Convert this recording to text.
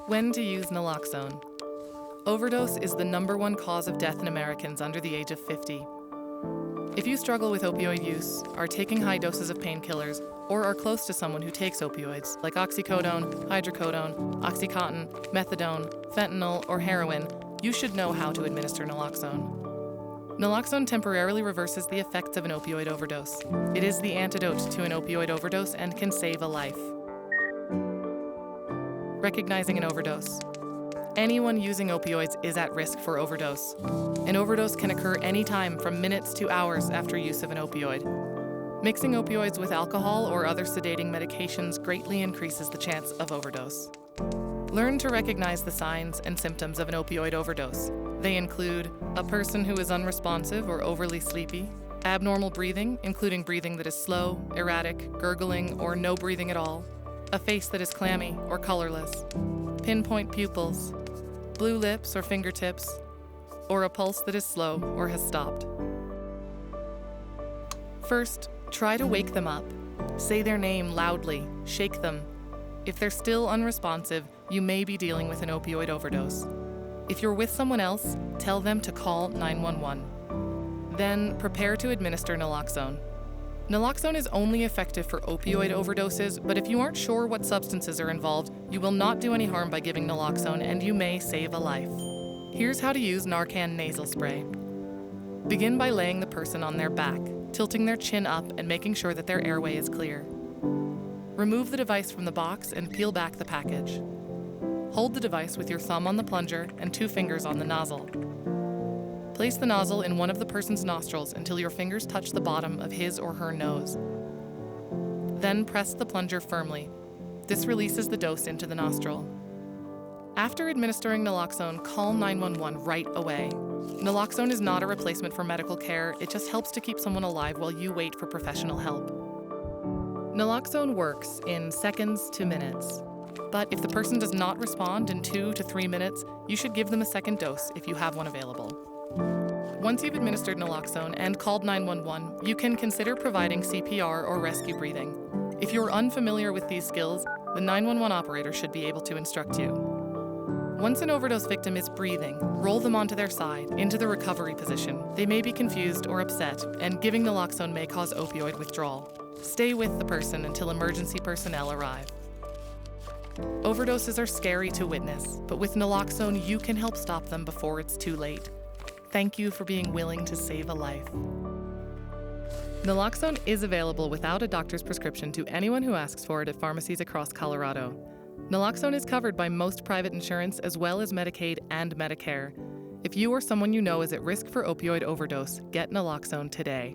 When to use naloxone. Overdose is the #1 cause of death in Americans under the age of 50. If you struggle with opioid use, are taking high doses of painkillers, or are close to someone who takes opioids like oxycodone, hydrocodone, oxycontin, methadone, fentanyl, or heroin, you should know how to administer naloxone. Naloxone temporarily reverses the effects of an opioid overdose. It is the antidote to an opioid overdose and can save a life. Recognizing an overdose. Anyone using opioids is at risk for overdose. An overdose can occur anytime from minutes to hours after use of an opioid. Mixing opioids with alcohol or other sedating medications greatly increases the chance of overdose. Learn to recognize the signs and symptoms of an opioid overdose. They include a person who is unresponsive or overly sleepy, abnormal breathing, including breathing that is slow, erratic, gurgling, or no breathing at all, a face that is clammy or colorless, pinpoint pupils, blue lips or fingertips, or a pulse that is slow or has stopped. First, try to wake them up. Say their name loudly, shake them. If they're still unresponsive, you may be dealing with an opioid overdose. If you're with someone else, tell them to call 911. Then, prepare to administer naloxone. Naloxone is only effective for opioid overdoses, but if you aren't sure what substances are involved, you will not do any harm by giving naloxone and you may save a life. Here's how to use Narcan nasal spray. Begin by laying the person on their back, tilting their chin up and making sure that their airway is clear. Remove the device from the box and peel back the package. Hold the device with your thumb on the plunger and 2 fingers on the nozzle. Place the nozzle in one of the person's nostrils until your fingers touch the bottom of his or her nose. Then press the plunger firmly. This releases the dose into the nostril. After administering naloxone, call 911 right away. Naloxone is not a replacement for medical care, it just helps to keep someone alive while you wait for professional help. Naloxone works in seconds to minutes. But if the person does not respond in 2 to 3 minutes, you should give them a second dose if you have one available. Once you've administered naloxone and called 911, you can consider providing CPR or rescue breathing. If you're unfamiliar with these skills, the 911 operator should be able to instruct you. Once an overdose victim is breathing, roll them onto their side, into the recovery position. They may be confused or upset, and giving naloxone may cause opioid withdrawal. Stay with the person until emergency personnel arrive. Overdoses are scary to witness, but with naloxone, you can help stop them before it's too late. Thank you for being willing to save a life. Naloxone is available without a doctor's prescription to anyone who asks for it at pharmacies across Colorado. Naloxone is covered by most private insurance as well as Medicaid and Medicare. If you or someone you know is at risk for opioid overdose, get naloxone today.